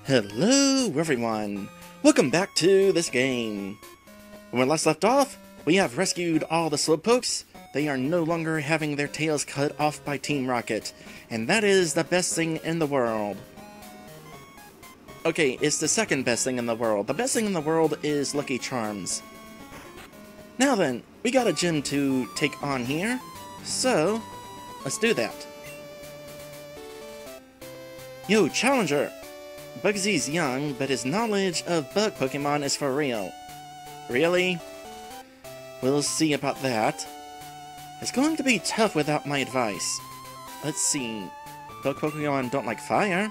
Hello everyone! Welcome back to this game! When we last left off, we have rescued all the Slowpokes. They are no longer having their tails cut off by Team Rocket, and that is the best thing in the world. Okay, it's the second best thing in the world. The best thing in the world is Lucky Charms. Now then, we got a gym to take on here, so let's do that. Yo, Challenger! Bugsy's young, but his knowledge of bug Pokemon is for real. Really? We'll see about that. It's going to be tough without my advice. Let's see. Bug Pokemon don't like fire.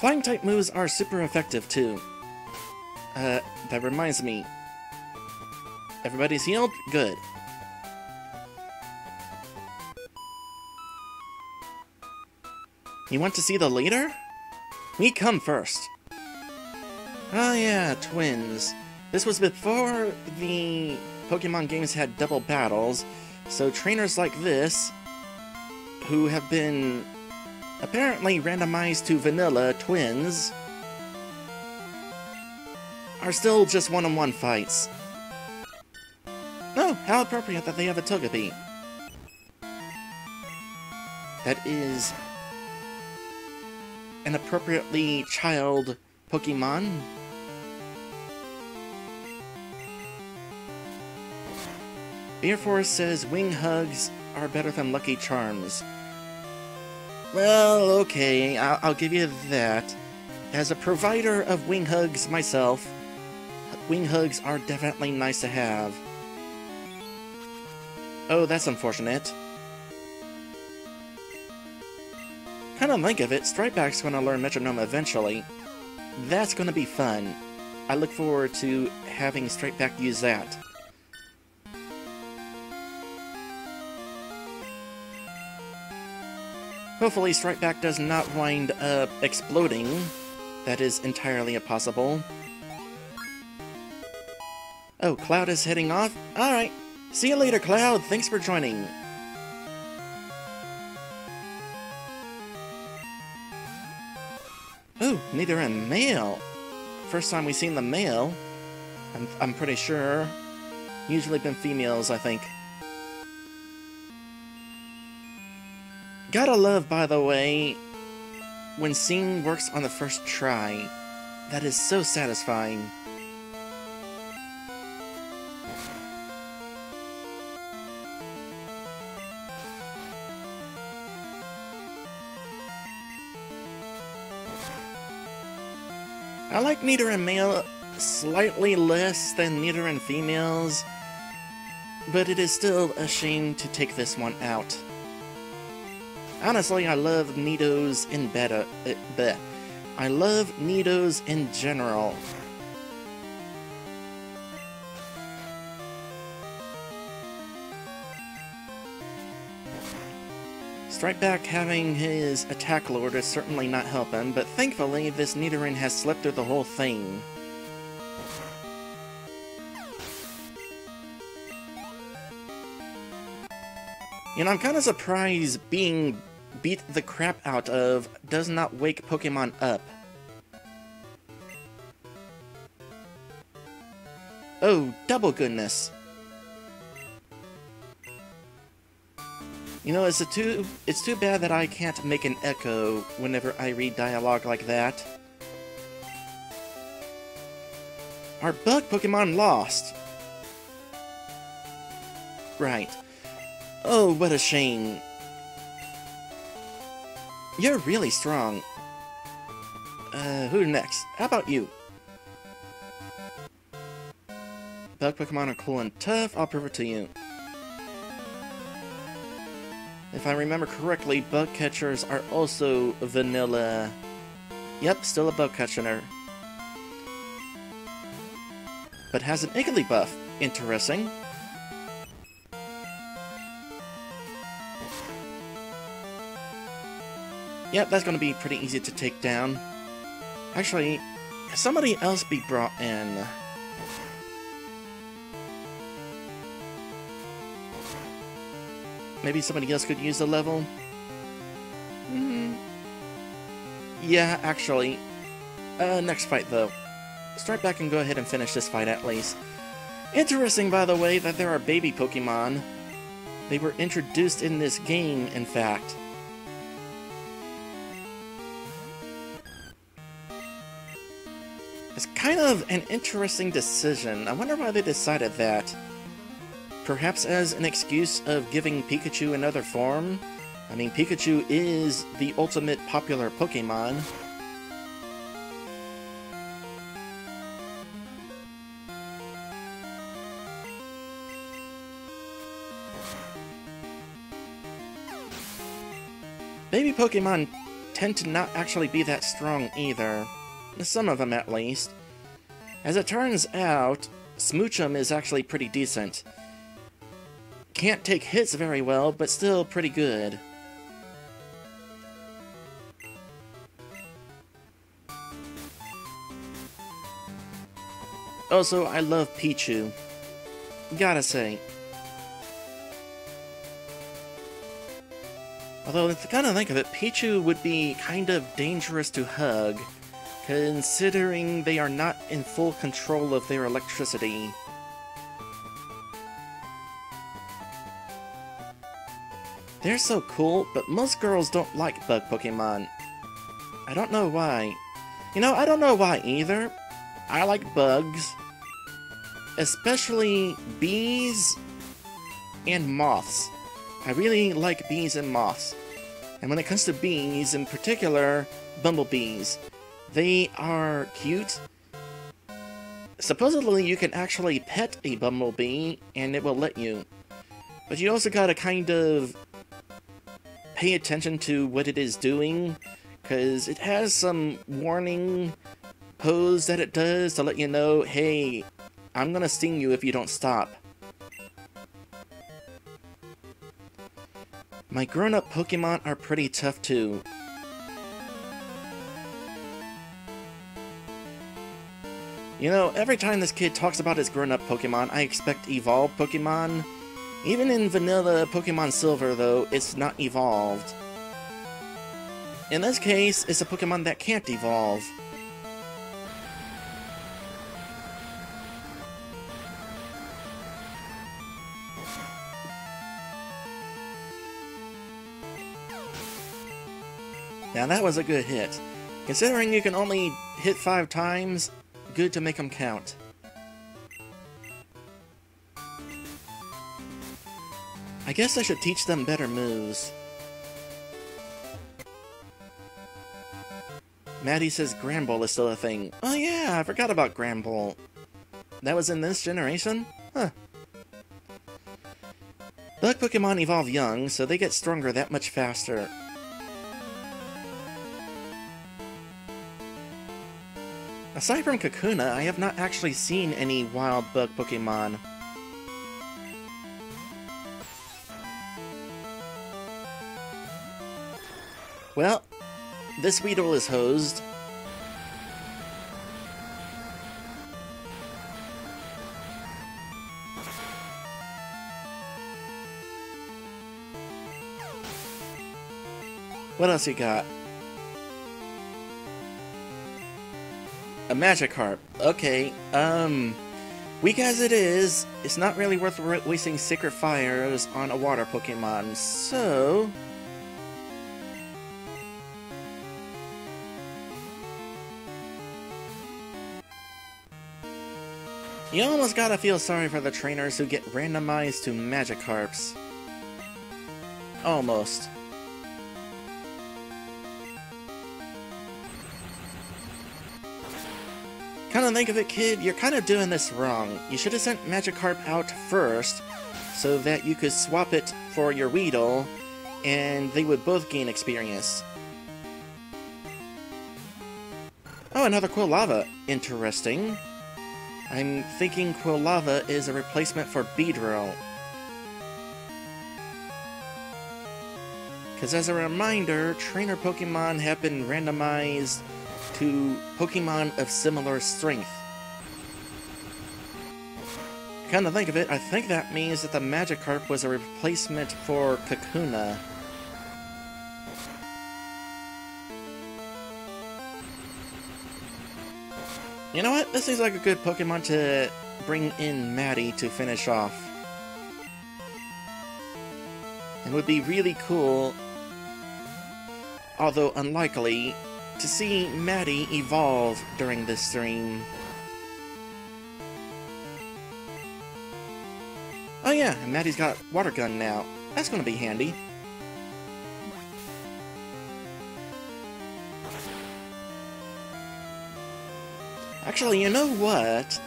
Flying type moves are super effective too. That reminds me. Everybody's healed? Good. You want to see the leader? We come first. Oh yeah, twins. This was before the Pokemon games had double battles, so trainers like this, who have been apparently randomized to vanilla twins, are still just one-on-one fights. Oh, how appropriate that they have a Togepi. That is an appropriately child Pokemon. Beer Force says wing hugs are better than Lucky Charms. Well, okay, I'll give you that. As a provider of wing hugs myself, wing hugs are definitely nice to have. Oh, that's unfortunate. Kind of think of it, Stripeback's gonna learn Metronome eventually. That's gonna be fun. I look forward to having Stripeback use that. Hopefully Stripeback does not wind up exploding. That is entirely possible. Oh, Cloud is heading off? Alright. See you later, Cloud. Thanks for joining. Oh, neither in male. First time we've seen the male. I'm pretty sure. Usually been females, I think. Gotta love, by the way, when Scene works on the first try. That is so satisfying. I like Nidoran male slightly less than Nidoran females, but it is still a shame to take this one out. Honestly, I love Nidos in beta. I love Nidos in general. Stripeback having his attack lord is certainly not helping, but thankfully this Nidoran has slept through the whole thing. You know, I'm kind of surprised being beat the crap out of does not wake Pokemon up. Oh, double goodness. You know, it's too bad that I can't make an echo whenever I read dialogue like that. Our bug Pokemon lost. Right. Oh, what a shame. You're really strong. Who next? How about you? Bug Pokemon are cool and tough, I'll prove it to you. If I remember correctly, bug catchers are also vanilla. Yep, still a bug catcher. But has an Igglybuff. Interesting. Yep, that's going to be pretty easy to take down. Actually, somebody else be brought in. Maybe somebody else could use the level? Yeah, actually. Next fight, though. Start back and go ahead and finish this fight at least. Interesting, by the way, that there are baby Pokemon. They were introduced in this game, in fact. It's kind of an interesting decision. I wonder why they decided that. Perhaps as an excuse of giving Pikachu another form? I mean, Pikachu is the ultimate popular Pokemon. Baby Pokemon tend to not actually be that strong either. Some of them, at least. As it turns out, Smoochum is actually pretty decent. Can't take hits very well, but still pretty good. Also, I love Pichu. Gotta say. Although, if you kind of think of it, Pichu would be kind of dangerous to hug, considering they are not in full control of their electricity. They're so cool, but most girls don't like bug Pokemon. I don't know why. You know, I don't know why either. I like bugs. Especially bees and moths. I really like bees and moths. And when it comes to bees, in particular, bumblebees. They are cute. Supposedly you can actually pet a bumblebee and it will let you. But you also gotta kind of pay attention to what it is doing, because it has some warning pose that it does to let you know, hey, I'm gonna sting you if you don't stop. My grown-up Pokemon are pretty tough too. You know, every time this kid talks about his grown-up Pokemon, I expect evolved Pokemon. Even in vanilla Pokemon Silver, though, it's not evolved. In this case, it's a Pokemon that can't evolve. Now that was a good hit. Considering you can only hit 5 times, good to make them count. I guess I should teach them better moves. Matti says Granbull is still a thing. Oh yeah, I forgot about Granbull. That was in this generation? Huh. Bug Pokemon evolve young, so they get stronger that much faster. Aside from Kakuna, I have not actually seen any wild bug Pokemon. Well, this Weedle is hosed. What else you got? A Magikarp. Okay, weak as it is, it's not really worth wasting Sacred Fires on a water Pokemon, so... You almost gotta feel sorry for the trainers who get randomized to Magikarps. Almost. Kinda think of it, kid, you're kinda doing this wrong. You should've sent Magikarp out first, so that you could swap it for your Weedle, and they would both gain experience. Oh, another Quilava. Interesting. I'm thinking Quilava is a replacement for Beedrill. Because as a reminder, trainer Pokemon have been randomized to Pokemon of similar strength. Come to think of it, I think that means that the Magikarp was a replacement for Kakuna. You know what? This seems like a good Pokemon to bring in Matti to finish off. It would be really cool, although unlikely, to see Matti evolve during this stream. Oh yeah, and Matti's got Water Gun now. That's gonna be handy. Actually, you know what?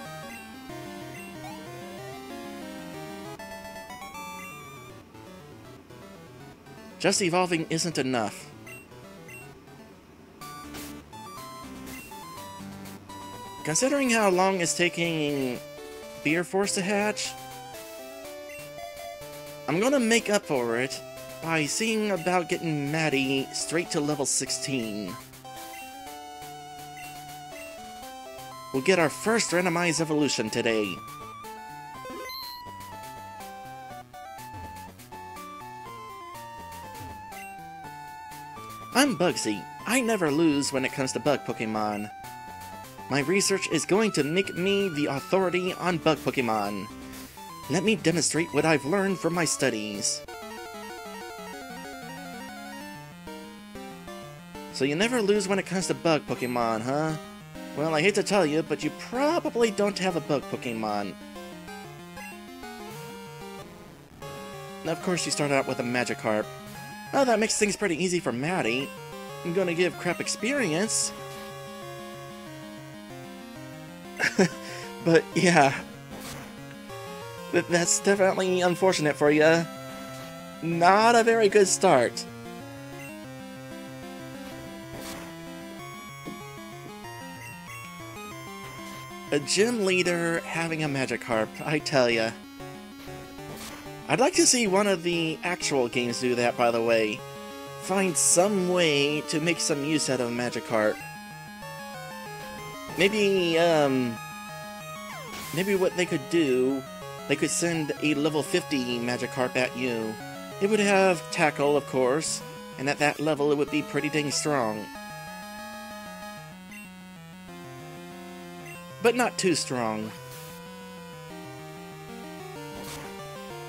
Just evolving isn't enough. Considering how long it's taking Beer Force to hatch, I'm gonna make up for it by seeing about getting Matti straight to level 16. We'll get our first randomized evolution today. I'm Bugsy. I never lose when it comes to bug Pokemon. My research is going to make me the authority on bug Pokemon. Let me demonstrate what I've learned from my studies. So you never lose when it comes to bug Pokemon, huh? Well, I hate to tell you, but you probably don't have a bug Pokemon. Now, of course, you start out with a Magikarp. Oh, that makes things pretty easy for Matti. I'm gonna give crap experience. But, yeah. That's definitely unfortunate for you. Not a very good start. A gym leader having a Magikarp, I tell ya. I'd like to see one of the actual games do that, by the way. Find some way to make some use out of a Magikarp. Maybe, maybe what they could do, they could send a level 50 Magikarp at you. It would have Tackle, of course, and at that level it would be pretty dang strong. But not too strong.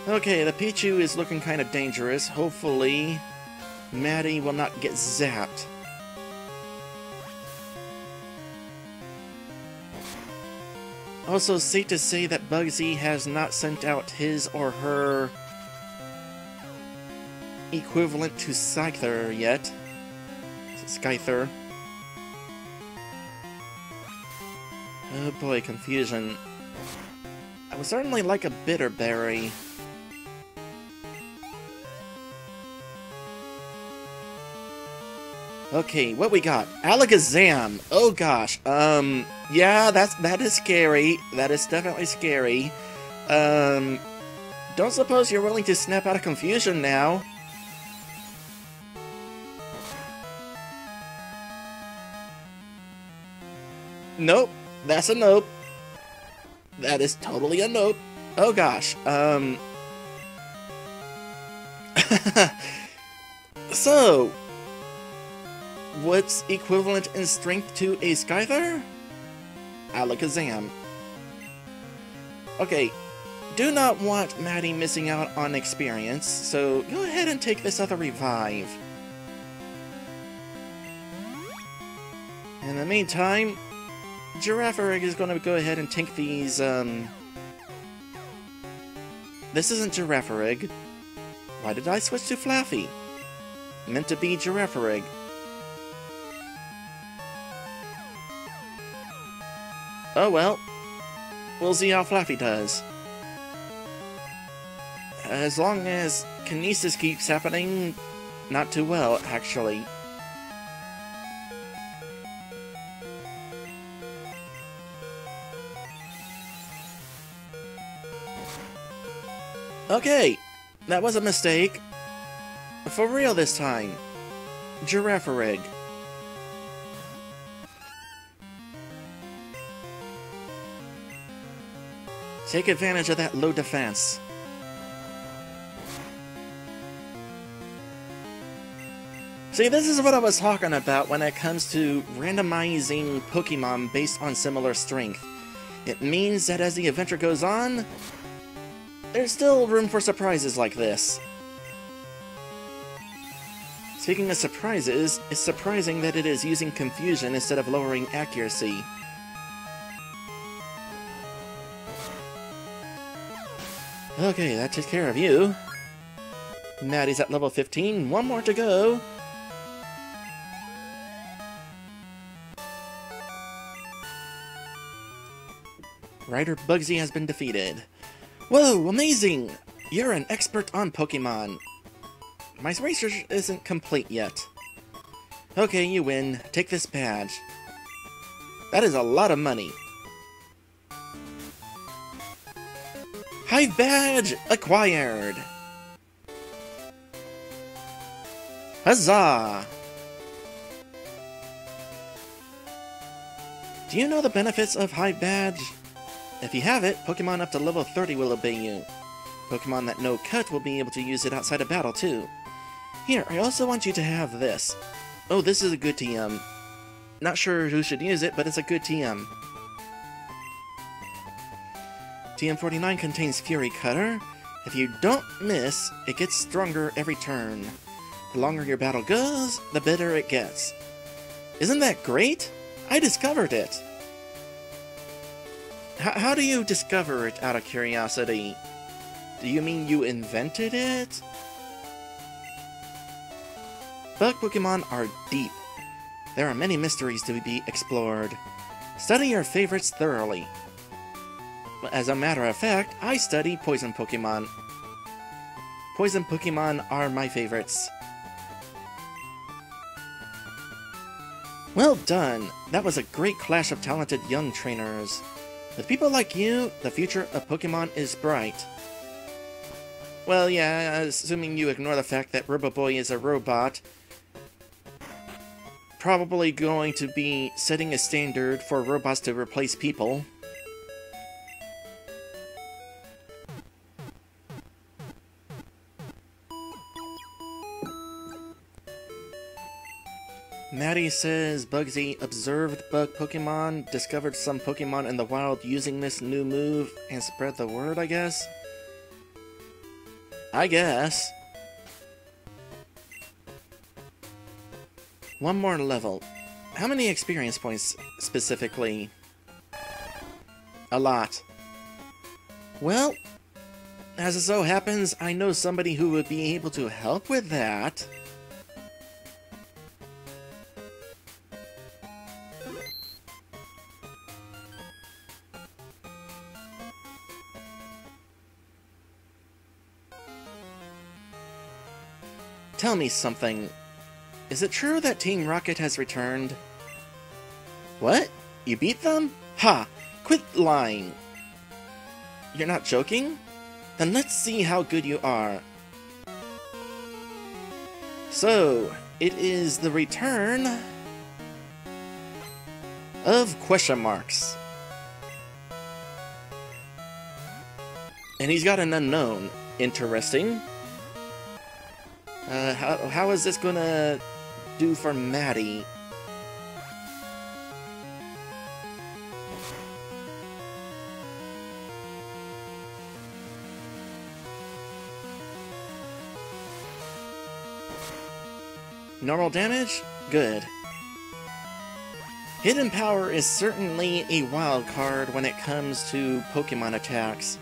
Okay, the Pichu is looking kind of dangerous. Hopefully, Matti will not get zapped. Also, safe to say that Bugsy has not sent out his or her equivalent to Scyther yet. Scyther. Oh boy, confusion. I would certainly like a Bitter Berry. Okay, what we got? Alakazam! Oh gosh, yeah, that is scary. That is definitely scary. Don't suppose you're willing to snap out of confusion now. Nope. That's a nope. That is totally a nope. Oh gosh, So, what's equivalent in strength to a Scyther? Alakazam. Okay, do not want Matti missing out on experience, so go ahead and take this other revive. In the meantime, Girafarig is going to go ahead and tank these, This isn't Girafarig. Why did I switch to Flaffy? Meant to be Girafarig. Oh well. We'll see how Flaffy does. As long as Kinesis keeps happening, not too well, actually. Okay, that was a mistake. For real this time. Girafarig. Take advantage of that low defense. See, this is what I was talking about when it comes to randomizing Pokemon based on similar strength. It means that as the adventure goes on, there's still room for surprises like this. Speaking of surprises, it's surprising that it is using confusion instead of lowering accuracy. Okay, that takes care of you. Matti's at level 15, one more to go. Writer Bugsy has been defeated. Whoa, amazing! You're an expert on Pokemon. My research isn't complete yet. Okay, you win. Take this badge. That is a lot of money. Hive badge acquired! Huzzah! Do you know the benefits of Hive badge? If you have it, Pokemon up to level 30 will obey you. Pokemon that know Cut will be able to use it outside of battle too. Here, I also want you to have this. Oh, this is a good TM. Not sure who should use it, but it's a good TM. TM49 contains Fury Cutter. If you don't miss, it gets stronger every turn. The longer your battle goes, the better it gets. Isn't that great? I discovered it! How do you discover it, out of curiosity? Do you mean you invented it? Bug Pokemon are deep. There are many mysteries to be explored. Study your favorites thoroughly. As a matter of fact, I study Poison Pokemon. Poison Pokemon are my favorites. Well done! That was a great clash of talented young trainers. With people like you, the future of Pokemon is bright. Well, yeah, assuming you ignore the fact that Roboboy is a robot, probably going to be setting a standard for robots to replace people. Matti says Bugsy observed bug Pokemon, discovered some Pokemon in the wild using this new move, and spread the word, I guess? I guess. One more level. How many experience points, specifically? A lot. Well, as it so happens, I know somebody who would be able to help with that. Tell me something. Is it true that Team Rocket has returned? What? You beat them? Ha! Quit lying! You're not joking? Then let's see how good you are. So, it is the return of question marks. And he's got an unknown. Interesting. How is this gonna do for Matti? Normal damage? Good. Hidden Power is certainly a wild card when it comes to Pokemon attacks.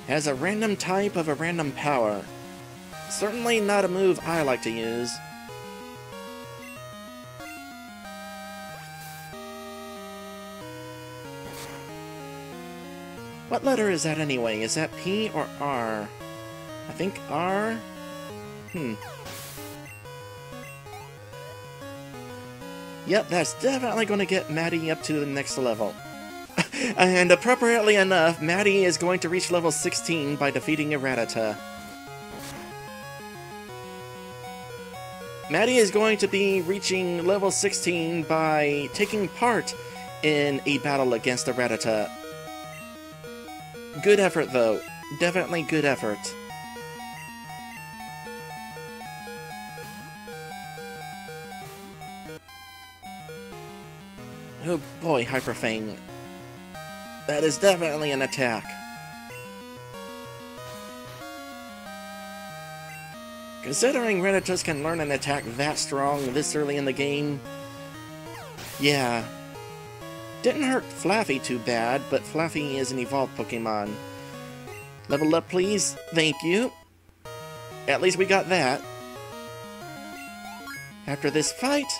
Has a random type of a random power. Certainly not a move I like to use. What letter is that anyway? Is that P or R? I think R? Yep, that's definitely going to get Matti up to the next level. And appropriately enough, Matti is going to reach level 16 by defeating a Rattata. Matti is going to be reaching level 16 by taking part in a battle against a Rattata. Good effort, though. Definitely good effort. Oh boy, Hyperfang. That is definitely an attack. Considering Renatus can learn an attack that strong this early in the game, yeah. Didn't hurt Flaffy too bad, but Flaffy is an evolved Pokemon. Level up, please. Thank you. At least we got that. After this fight,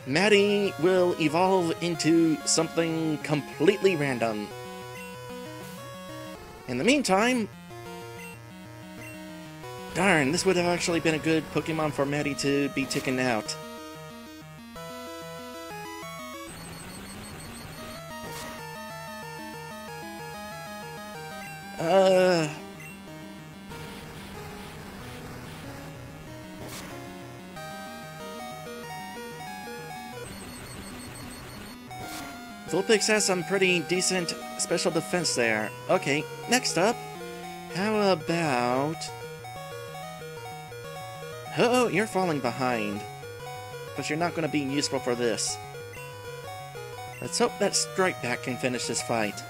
Matti will evolve into something completely random. In the meantime... Darn, this would have actually been a good Pokemon for Matti to be taken out. Vulpix has some pretty decent special defense there. Okay, next up, how about... Oh, you're falling behind. But you're not going to be useful for this. Let's hope that Strike Back can finish this fight.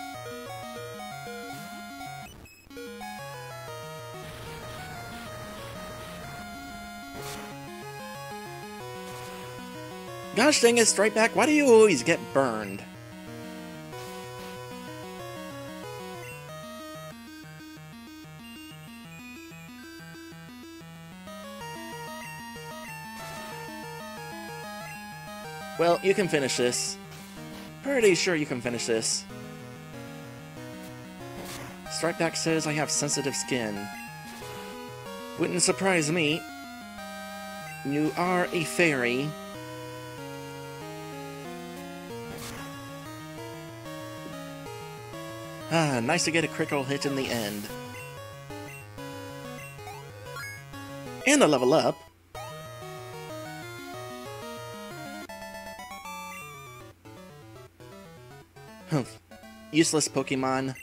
Gosh dang it, Strike Back, why do you always get burned? Well, you can finish this. Pretty sure you can finish this. Strike Back says I have sensitive skin. Wouldn't surprise me. You are a fairy. Ah, nice to get a critical hit in the end. And a level up. Humph. Useless Pokemon.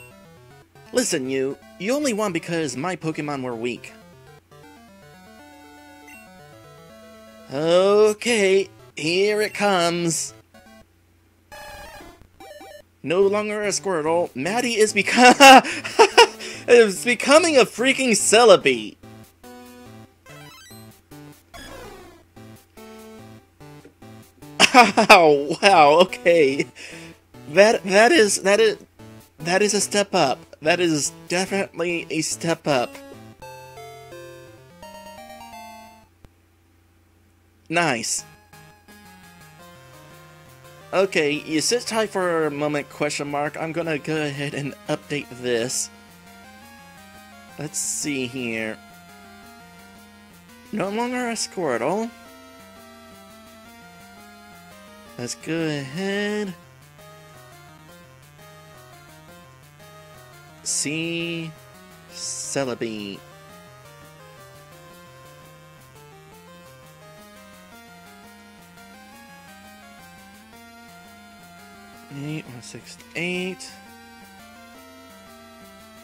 Listen, you only won because my Pokemon were weak. Okay, here it comes. No longer a Squirtle, Matti is is becoming a freaking Celebi. Oh, wow, okay. That is a step up. That is definitely a step up. Nice. Okay, you sit tight for a moment, question mark. I'm gonna go ahead and update this. Let's see here. No longer a Squirtle. Let's go ahead. See Celebi. Eight, 168.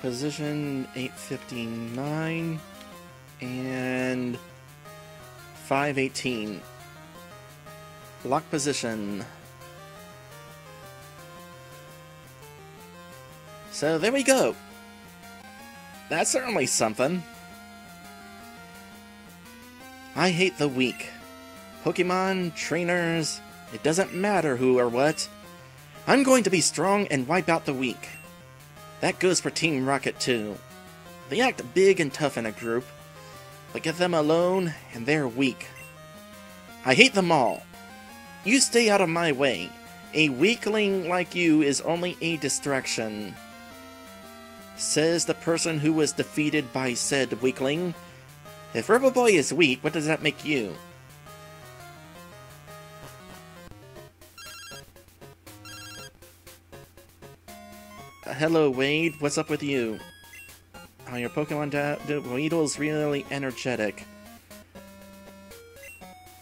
Position 859 and 518. Lock position. So there we go. That's certainly something. I hate the weak. Pokemon, trainers, it doesn't matter who or what. I'm going to be strong and wipe out the weak. That goes for Team Rocket too. They act big and tough in a group, but get them alone and they're weak. I hate them all. You stay out of my way. A weakling like you is only a distraction. Says the person who was defeated by said weakling. If Roboboy is weak, what does that make you? Hello, Wade. What's up with you? Oh, your Pokemon Weedle's really energetic.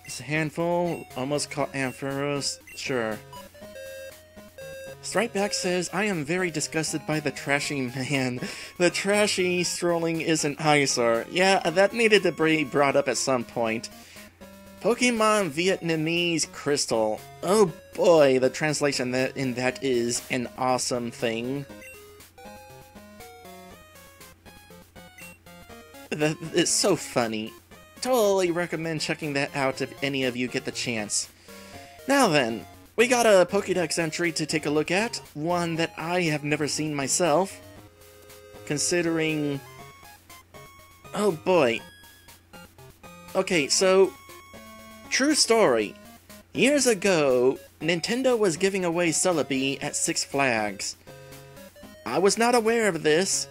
It's a handful. Almost caught Ampharos. Sure. Strike Back says, I am very disgusted by the trashy man. The trashy strolling is an eyesore. Yeah, that needed to be brought up at some point. Pokemon Vietnamese Crystal. Oh boy, the translation in that is an awesome thing. It's so funny. Totally recommend checking that out if any of you get the chance. Now then, we got a Pokédex entry to take a look at, one that I have never seen myself, considering... Oh boy. Okay, so, true story. Years ago, Nintendo was giving away Celebi at Six Flags. I was not aware of this,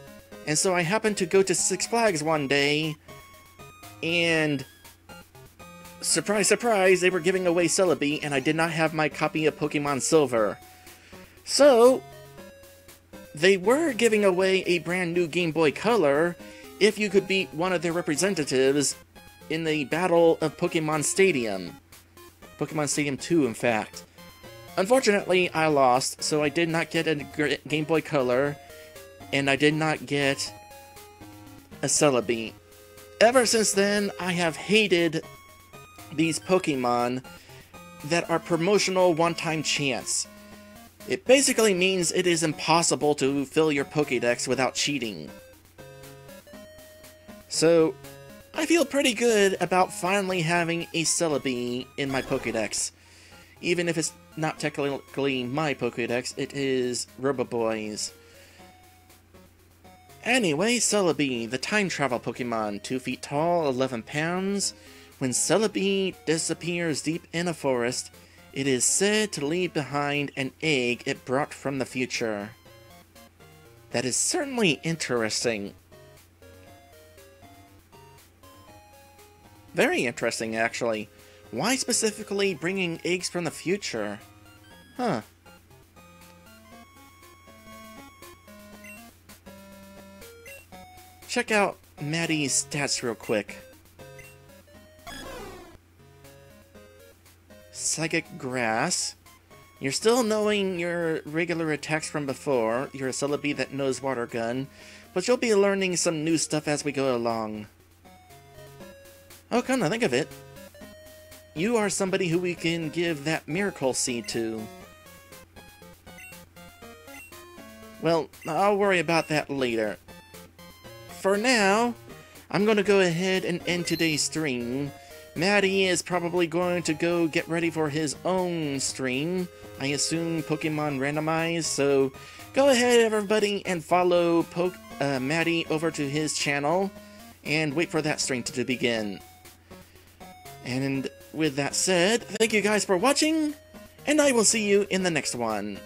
and so I happened to go to Six Flags one day, and surprise, surprise, they were giving away Celebi, and I did not have my copy of Pokemon Silver. So, they were giving away a brand new Game Boy Color if you could beat one of their representatives in the Battle of Pokemon Stadium. Pokemon Stadium 2, in fact. Unfortunately, I lost, so I did not get a Game Boy Color, and I did not get a Celebi. Ever since then, I have hated these Pokemon that are promotional one-time chance. It basically means it is impossible to fill your Pokédex without cheating. So, I feel pretty good about finally having a Celebi in my Pokédex. Even if it's not technically my Pokédex, it is Roboboy's. Anyway, Celebi, the time travel Pokemon, 2 feet tall, 11 pounds. When Celebi disappears deep in a forest, it is said to leave behind an egg it brought from the future. That is certainly interesting. Very interesting, actually. Why specifically bringing eggs from the future? Huh. Check out Matti's stats real quick. Psychic Grass. You're still knowing your regular attacks from before. You're a Celebi that knows Water Gun, but you'll be learning some new stuff as we go along. Oh, come to think of it, you are somebody who we can give that Miracle Seed to. Well, I'll worry about that later. For now, I'm going to go ahead and end today's stream. Matti is probably going to go get ready for his own stream. I assume Pokemon Randomized, so go ahead everybody and follow Matti over to his channel and wait for that stream to begin. And with that said, thank you guys for watching, and I will see you in the next one.